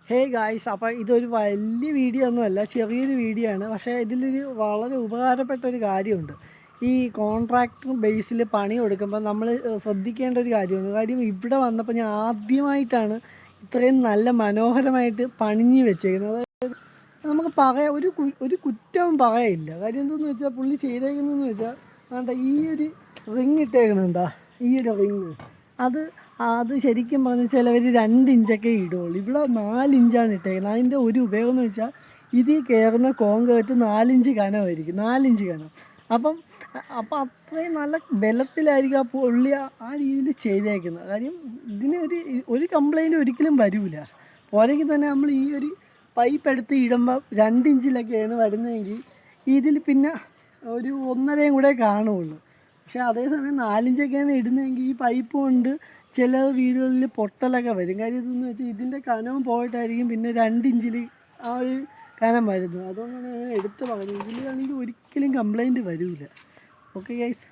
Hey guys, അപ്പോൾ ഇതൊരു വലിയ വീഡിയോ ഒന്നുമല്ല, ചെറിയൊരു വീഡിയോ ആണ്. പക്ഷേ ഇതിലൊരു വളരെ ഉപകാരപ്പെട്ട ഒരു കാര്യമുണ്ട്. ഈ കോൺട്രാക്ടർ ബേസിൽ പണി കൊടുക്കുമ്പോൾ നമ്മൾ ശ്രദ്ധിക്കേണ്ട ഒരു കാര്യമുണ്ട്. കാര്യം ഇവിടെ വന്നപ്പോൾ ഞാൻ ആദ്യമായിട്ടാണ് ഇത്രയും നല്ല മനോഹരമായിട്ട് പണിഞ്ഞ് വെച്ചേക്കുന്നത്. അതായത് നമുക്ക് ഒരു കുറ്റവും പറയില്ല. കാര്യം എന്തെന്ന് വെച്ചാൽ പുള്ളി ചെയ്തേക്കുന്നതെന്ന് വെച്ചാൽ വേണ്ട ഈ ഒരു റിങ് ഇട്ടേക്കുന്നുണ്ടാ, ഈ ഒരു റിങ് അത് ശരിക്കും പറഞ്ഞാൽ ചിലവർ 2 ഇഞ്ചൊക്കെ ഇടുള്ളൂ. ഇവിടെ 4 ഇഞ്ചാണ് ഇട്ടേക്കുന്നത്. അതിൻ്റെ ഒരു ഉപയോഗം എന്ന് വെച്ചാൽ ഇതിൽ കയറുന്ന കോൺക്രീറ്റ് 4 ഇഞ്ച് കനമായിരിക്കും, 4 ഇഞ്ച് കനം. അപ്പം അത്രയും നല്ല ബലത്തിലായിരിക്കും ആ പുള്ളി ആ രീതിയിൽ ചെയ്തേക്കുന്നത്. കാര്യം ഇതിന് ഒരു കംപ്ലൈൻറ്റ് ഒരിക്കലും വരില്ല. പോരെങ്കിൽ തന്നെ നമ്മൾ ഈ ഒരു പൈപ്പ് എടുത്ത് ഇടുമ്പോൾ 2 ഇഞ്ചിലൊക്കെയാണ് വരുന്നതെങ്കിൽ ഇതിൽ പിന്നെ ഒരു 1.5 കൂടെ കാണുള്ളൂ. പക്ഷേ അതേസമയം 4 ഇഞ്ചൊക്കെയാണ് ഇടുന്നതെങ്കിൽ ഈ പൈപ്പ് കൊണ്ട് ചില വീടുകളിൽ പൊട്ടലൊക്കെ വരും. കാര്യം ഇതെന്ന് വെച്ചാൽ ഇതിൻ്റെ കനവും പോയിട്ടായിരിക്കും പിന്നെ 2 ഇഞ്ചിൽ ആ ഒരു കനം വരുന്നത്. അതുകൊണ്ടാണ് ഞാൻ എടുത്ത് പറഞ്ഞത്. ഇതിലാണെങ്കിൽ ഒരിക്കലും കംപ്ലൈൻറ്റ് വരില്ല. Okay guys.